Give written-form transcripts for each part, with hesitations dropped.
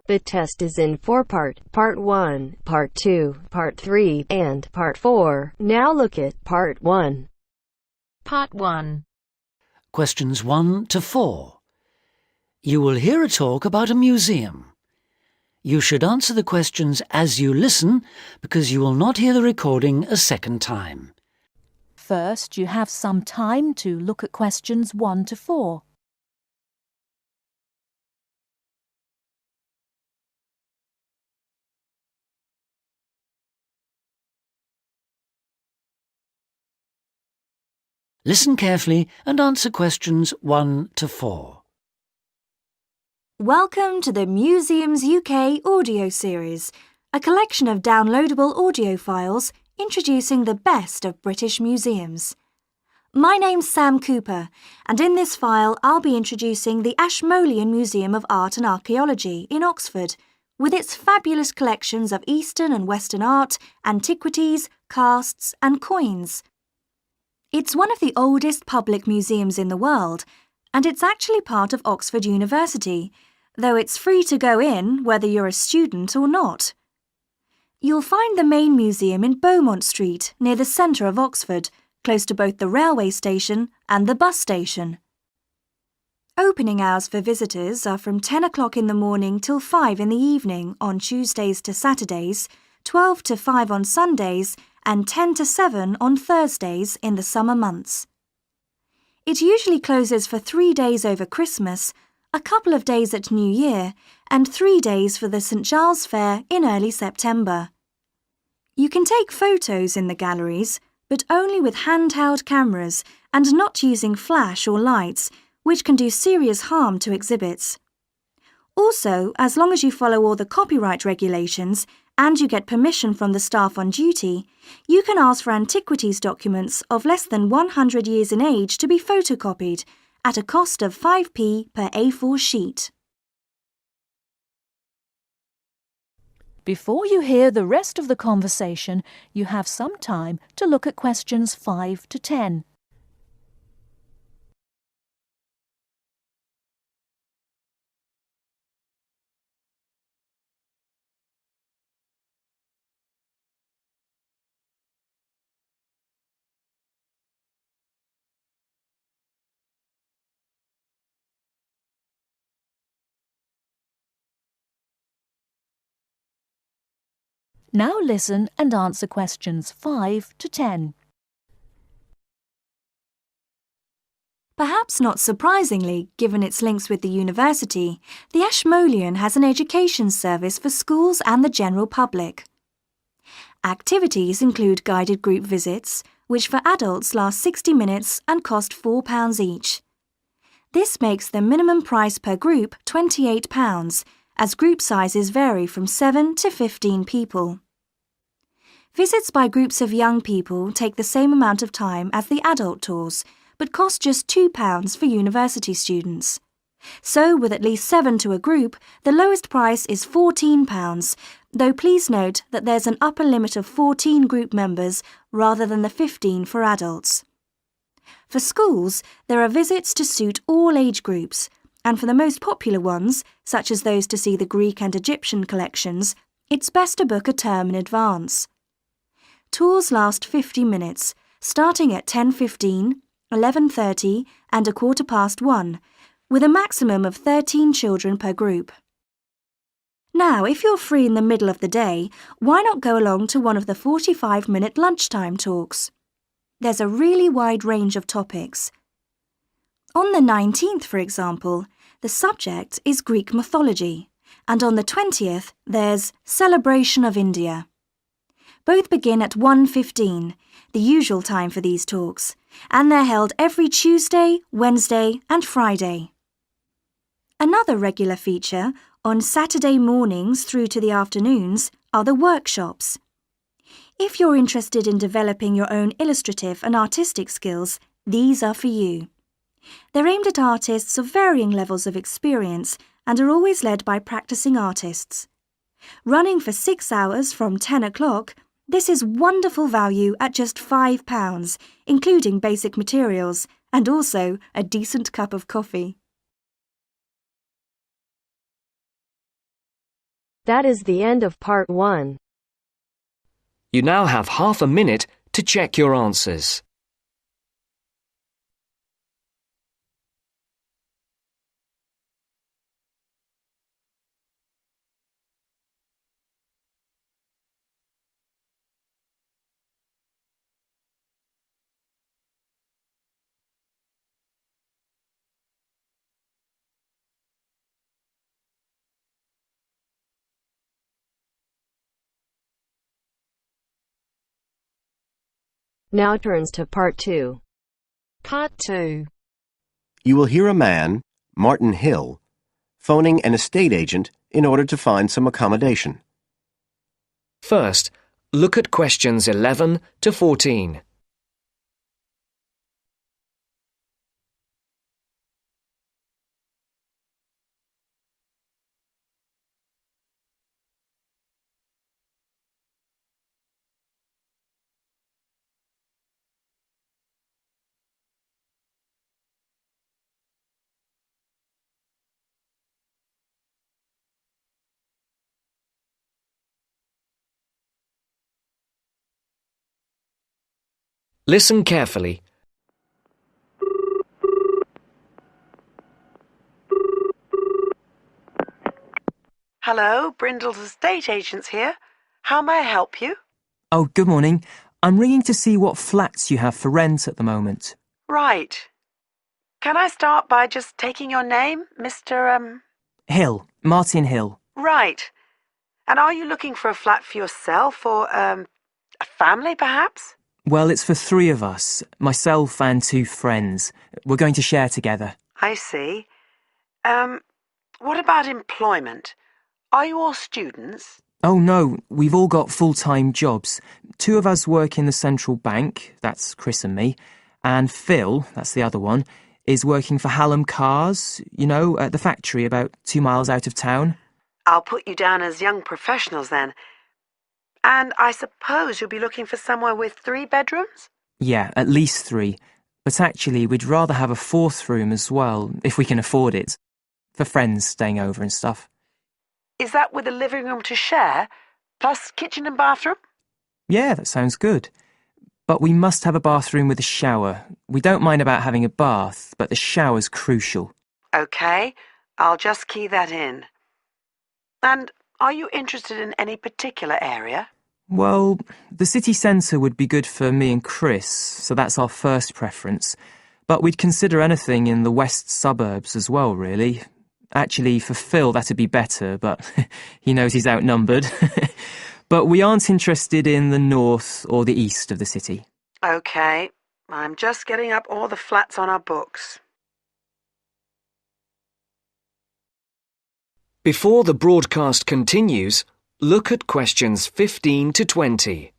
The test is in 4 parts: Part 1, Part 2, Part 3, and Part 4. Now look at Part 1. Part 1. Questions 1 to 4. You will hear a talk about a museum. You should answer the questions as you listen because you will not hear the recording a second time. First, you have some time to look at questions 1 to 4. Listen carefully and answer questions 1 to 4. Welcome to the Museums UK audio series, a collection of downloadable audio files introducing the best of British museums. My name's Sam Cooper, and in this file I'll be introducing the Ashmolean Museum of Art and Archaeology in Oxford, with its fabulous collections of Eastern and Western art, antiquities, casts and coins. It's one of the oldest public museums in the world, and it's actually part of Oxford University, though it's free to go in whether you're a student or not. You'll find the main museum in Beaumont Street, near the centre of Oxford, close to both the railway station and the bus station. Opening hours for visitors are from 10 o'clock in the morning till 5 in the evening on Tuesdays to Saturdays, 12 to 5 on Sundays, and 10 to 7 on Thursdays in the summer months. It usually closes for 3 days over Christmas, a couple of days at New Year, and 3 days for the St Giles Fair in early September. You can take photos in the galleries, but only with handheld cameras and not using flash or lights, which can do serious harm to exhibits. Also, as long as you follow all the copyright regulations and you get permission from the staff on duty, you can ask for antiquities documents of less than 100 years in age to be photocopied at a cost of 5p per A4 sheet. Before you hear the rest of the conversation, you have some time to look at questions 5 to 10. Now listen and answer questions 5 to 10. Perhaps not surprisingly, given its links with the university, the Ashmolean has an education service for schools and the general public. Activities include guided group visits, which for adults last 60 minutes and cost £4 each. This makes the minimum price per group £28, as group sizes vary from 7 to 15 people. Visits by groups of young people take the same amount of time as the adult tours, but cost just £2 for university students. So, with at least 7 to a group, the lowest price is £14, though please note that there's an upper limit of 14 group members rather than the 15 for adults. For schools, there are visits to suit all age groups, and for the most popular ones, such as those to see the Greek and Egyptian collections, it's best to book a term in advance. Tours last 50 minutes, starting at 10:15, 11:30 and 1:15, with a maximum of 13 children per group. Now, if you're free in the middle of the day, why not go along to one of the 45-minute lunchtime talks? There's a really wide range of topics. On the 19th, for example, the subject is Greek mythology, and on the 20th, there's Celebration of India. Both begin at 1:15, the usual time for these talks, and they're held every Tuesday, Wednesday and Friday. Another regular feature, on Saturday mornings through to the afternoons, are the workshops. If you're interested in developing your own illustrative and artistic skills, these are for you. They're aimed at artists of varying levels of experience and are always led by practicing artists. Running for 6 hours from 10 o'clock, this is wonderful value at just £5, including basic materials, and also a decent cup of coffee. That is the end of part 1. You now have half a minute to check your answers. Now turns to part 2. Part 2. You will hear a man, Martin Hill, phoning an estate agent in order to find some accommodation. First, look at questions 11 to 14. Listen carefully. Hello, Brindle's estate agents here. How may I help you? Oh, good morning. I'm ringing to see what flats you have for rent at the moment. Right. Can I start by just taking your name, Mr. Hill. Martin Hill. Right. And are you looking for a flat for yourself or, a family, perhaps? Well, it's for 3 of us, myself and 2 friends. We're going to share together. I see. What about employment? Are you all students? Oh, no, we've all got full-time jobs. 2 of us work in the central bank, that's Chris and me, and Phil, that's the other one, is working for Hallam Cars, you know, at the factory about 2 miles out of town. I'll put you down as young professionals then. And I suppose you'll be looking for somewhere with 3 bedrooms? Yeah, at least 3. But actually, we'd rather have a 4th room as well, if we can afford it, for friends staying over and stuff. Is that with a living room to share, plus kitchen and bathroom? Yeah, that sounds good. But we must have a bathroom with a shower. We don't mind about having a bath, but the shower's crucial. OK, I'll just key that in. And are you interested in any particular area? Well, the city centre would be good for me and Chris, so that's our first preference. But we'd consider anything in the west suburbs as well, really. Actually, for Phil, that'd be better, but he knows he's outnumbered. But we aren't interested in the north or the east of the city. OK, I'm just getting up all the flats on our books. Before the broadcast continues, look at questions 15 to 20.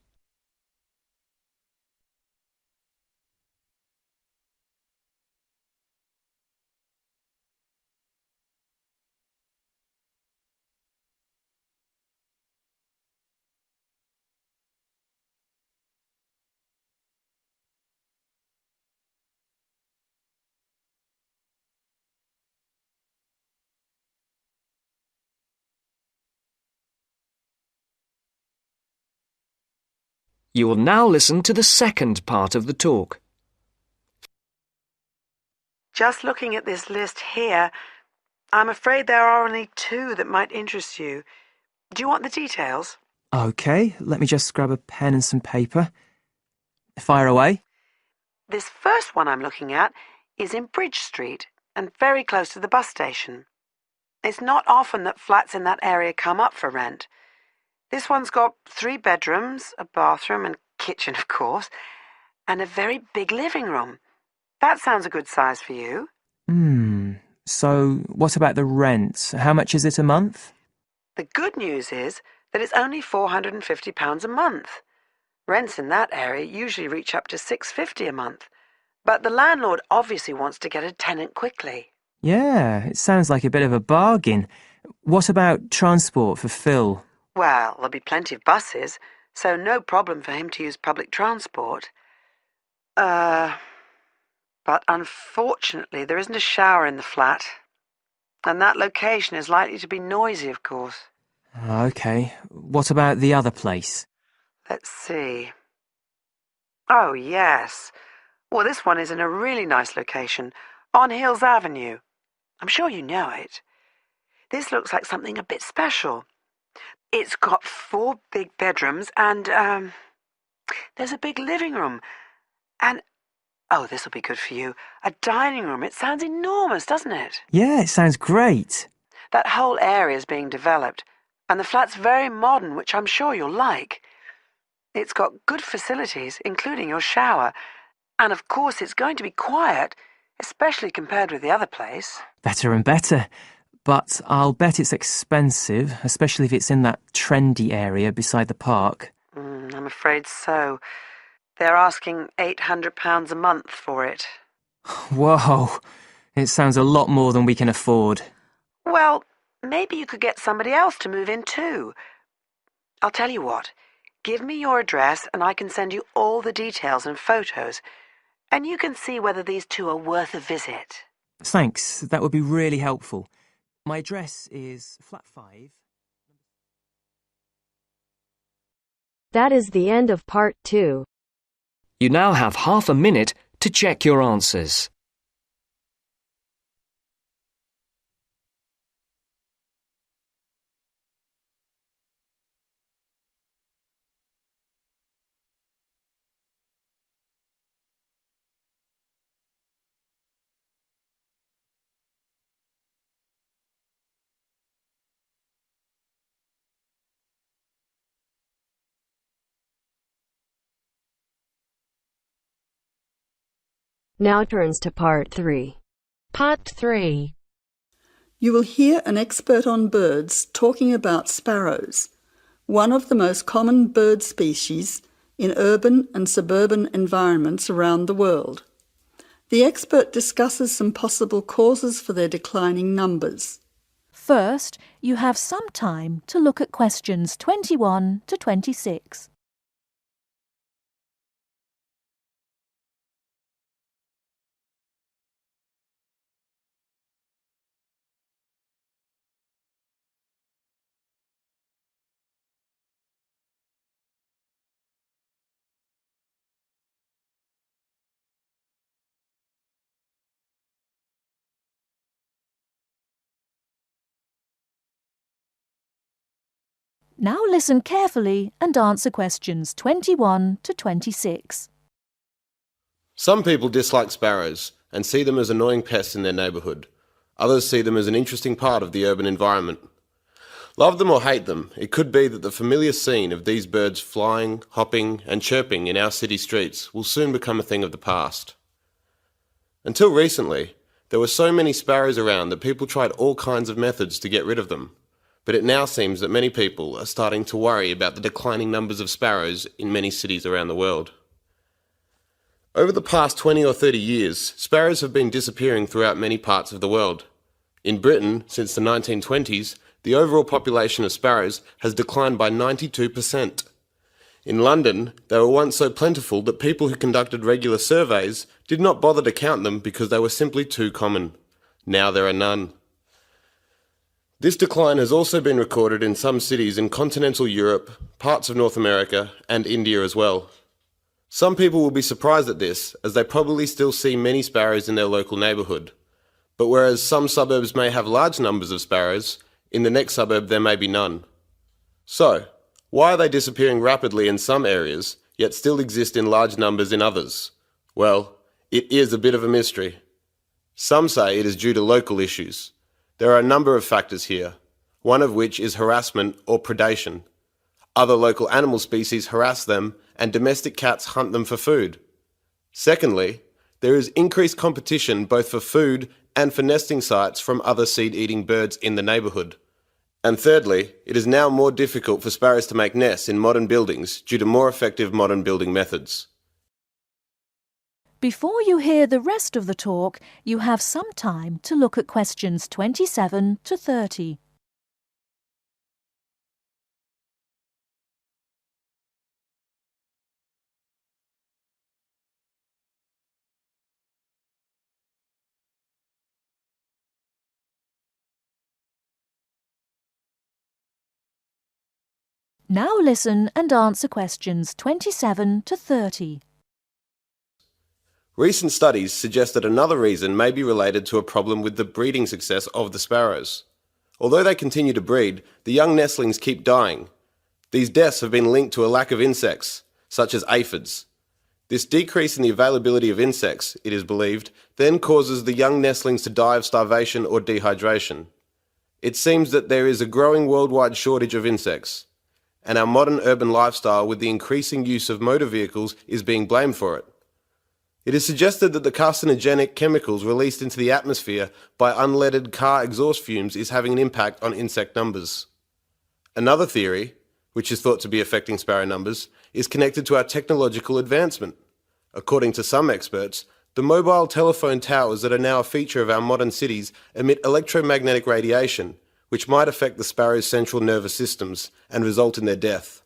You will now listen to the second part of the talk. Just looking at this list here, I'm afraid there are only 2 that might interest you. Do you want the details? OK, let me just grab a pen and some paper. Fire away. This first one I'm looking at is in Bridge Street and very close to the bus station. It's not often that flats in that area come up for rent. This one's got 3 bedrooms, a bathroom and kitchen, of course, and a very big living room. That sounds a good size for you. So what about the rent? How much is it a month? The good news is that it's only £450 a month. Rents in that area usually reach up to £650 a month, but the landlord obviously wants to get a tenant quickly. Yeah, it sounds like a bit of a bargain. What about transport for Phil? Well, there'll be plenty of buses, so no problem for him to use public transport. But unfortunately there isn't a shower in the flat, and that location is likely to be noisy, of course. OK. What about the other place? Let's see. Oh, yes. Well, this one is in a really nice location, on Hills Avenue. I'm sure you know it. This looks like something a bit special. It's got 4 big bedrooms and, there's a big living room. And, oh, this'll be good for you, a dining room. It sounds enormous, doesn't it? Yeah, it sounds great. That whole area is being developed, and the flat's very modern, which I'm sure you'll like. It's got good facilities, including your shower, and of course it's going to be quiet, especially compared with the other place. Better and better. But I'll bet it's expensive, especially if it's in that trendy area beside the park. I'm afraid so. They're asking £800 a month for it. Whoa, it sounds a lot more than we can afford. Well, maybe you could get somebody else to move in too. I'll tell you what, give me your address and I can send you all the details and photos, and you can see whether these two are worth a visit. Thanks, that would be really helpful. My address is flat 5. That is the end of part 2. You now have half a minute to check your answers. Now turns to part 3. Part 3. You will hear an expert on birds talking about sparrows, one of the most common bird species in urban and suburban environments around the world. The expert discusses some possible causes for their declining numbers. First, you have some time to look at questions 21 to 26. Now listen carefully and answer questions 21 to 26. Some people dislike sparrows and see them as annoying pests in their neighbourhood. Others see them as an interesting part of the urban environment. Love them or hate them, it could be that the familiar scene of these birds flying, hopping and chirping in our city streets will soon become a thing of the past. Until recently, there were so many sparrows around that people tried all kinds of methods to get rid of them. But it now seems that many people are starting to worry about the declining numbers of sparrows in many cities around the world. Over the past 20 or 30 years, sparrows have been disappearing throughout many parts of the world. In Britain, since the 1920s, the overall population of sparrows has declined by 92%. In London, they were once so plentiful that people who conducted regular surveys did not bother to count them because they were simply too common. Now there are none. This decline has also been recorded in some cities in continental Europe, parts of North America, and India as well. Some people will be surprised at this, as they probably still see many sparrows in their local neighbourhood. But whereas some suburbs may have large numbers of sparrows, in the next suburb there may be none. So, why are they disappearing rapidly in some areas, yet still exist in large numbers in others? Well, it is a bit of a mystery. Some say it is due to local issues. There are a number of factors here, one of which is harassment or predation. Other local animal species harass them and domestic cats hunt them for food. Secondly, there is increased competition both for food and for nesting sites from other seed-eating birds in the neighbourhood. And thirdly, it is now more difficult for sparrows to make nests in modern buildings due to more effective modern building methods. Before you hear the rest of the talk, you have some time to look at questions 27 to 30. Now listen and answer questions 27 to 30. Recent studies suggest that another reason may be related to a problem with the breeding success of the sparrows. Although they continue to breed, the young nestlings keep dying. These deaths have been linked to a lack of insects, such as aphids. This decrease in the availability of insects, it is believed, then causes the young nestlings to die of starvation or dehydration. It seems that there is a growing worldwide shortage of insects, and our modern urban lifestyle with the increasing use of motor vehicles is being blamed for it. It is suggested that the carcinogenic chemicals released into the atmosphere by unleaded car exhaust fumes is having an impact on insect numbers. Another theory, which is thought to be affecting sparrow numbers, is connected to our technological advancement. According to some experts, the mobile telephone towers that are now a feature of our modern cities emit electromagnetic radiation, which might affect the sparrows' central nervous systems and result in their death.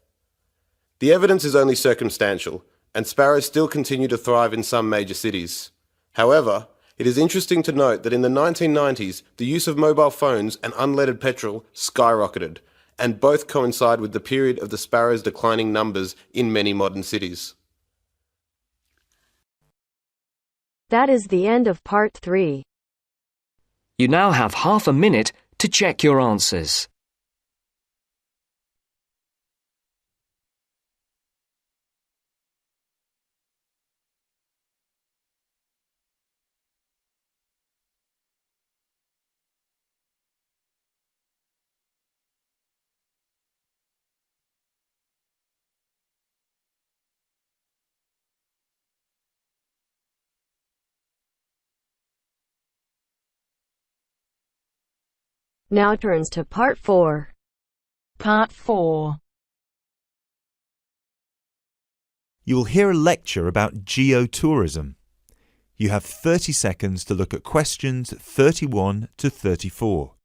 The evidence is only circumstantial, and sparrows still continue to thrive in some major cities. However, it is interesting to note that in the 1990s, the use of mobile phones and unleaded petrol skyrocketed, and both coincide with the period of the sparrows' declining numbers in many modern cities. That is the end of part 3. You now have half a minute to check your answers. Now turns to part 4. Part 4. You will hear a lecture about geotourism. You have 30 seconds to look at questions 31 to 34.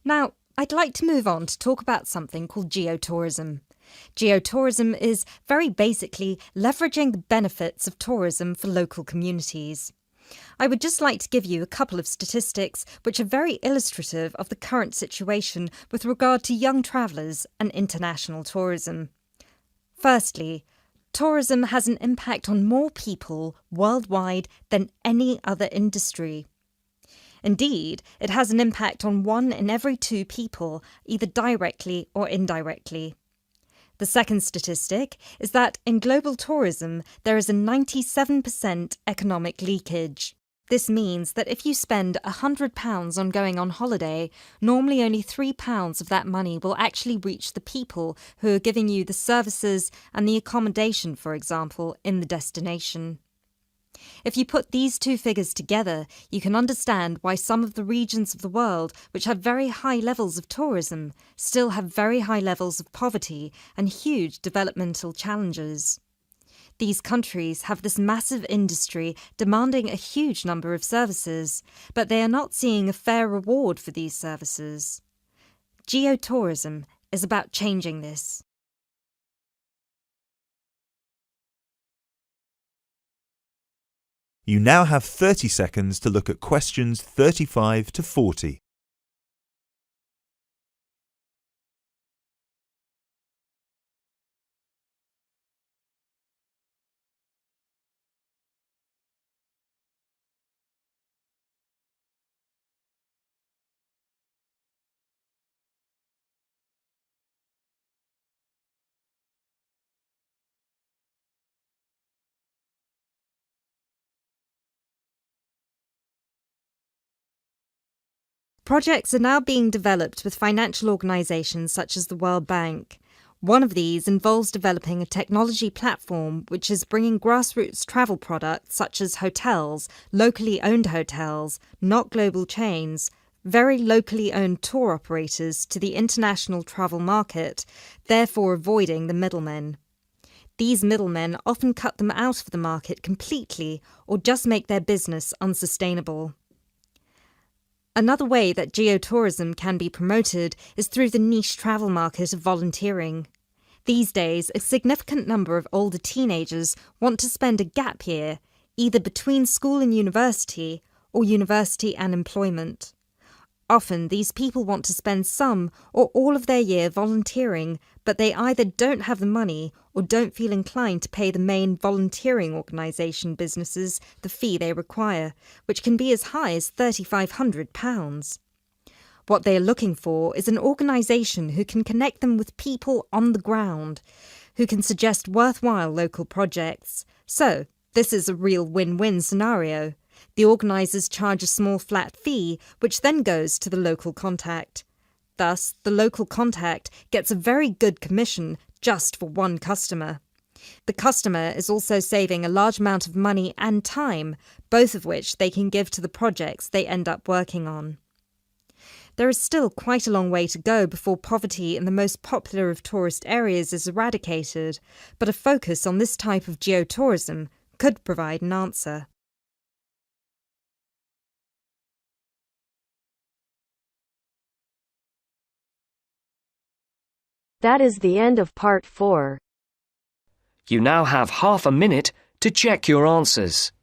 Now, I'd like to move on to talk about something called geotourism. Geotourism is very basically leveraging the benefits of tourism for local communities. I would just like to give you a couple of statistics which are very illustrative of the current situation with regard to young travellers and international tourism. Firstly, tourism has an impact on more people worldwide than any other industry. Indeed, it has an impact on 1 in every 2 people, either directly or indirectly. The second statistic is that in global tourism, there is a 97% economic leakage. This means that if you spend £100 on going on holiday, normally only £3 of that money will actually reach the people who are giving you the services and the accommodation, for example, in the destination. If you put these two figures together, you can understand why some of the regions of the world which have very high levels of tourism still have very high levels of poverty and huge developmental challenges. These countries have this massive industry demanding a huge number of services, but they are not seeing a fair reward for these services. Geotourism is about changing this. You now have 30 seconds to look at questions 35 to 40. Projects are now being developed with financial organisations such as the World Bank. One of these involves developing a technology platform which is bringing grassroots travel products such as hotels, locally owned hotels, not global chains, very locally owned tour operators to the international travel market, therefore avoiding the middlemen. These middlemen often cut them out of the market completely or just make their business unsustainable. Another way that geotourism can be promoted is through the niche travel market of volunteering. These days, a significant number of older teenagers want to spend a gap year, either between school and university or university and employment. Often, these people want to spend some or all of their year volunteering, but they either don't have the money or don't feel inclined to pay the main volunteering organisation businesses the fee they require, which can be as high as £3,500. What they are looking for is an organisation who can connect them with people on the ground, who can suggest worthwhile local projects. So, this is a real win-win scenario. The organisers charge a small flat fee, which then goes to the local contact. Thus, the local contact gets a very good commission just for one customer. The customer is also saving a large amount of money and time, both of which they can give to the projects they end up working on. There is still quite a long way to go before poverty in the most popular of tourist areas is eradicated, but a focus on this type of geotourism could provide an answer. That is the end of part 4. You now have half a minute to check your answers.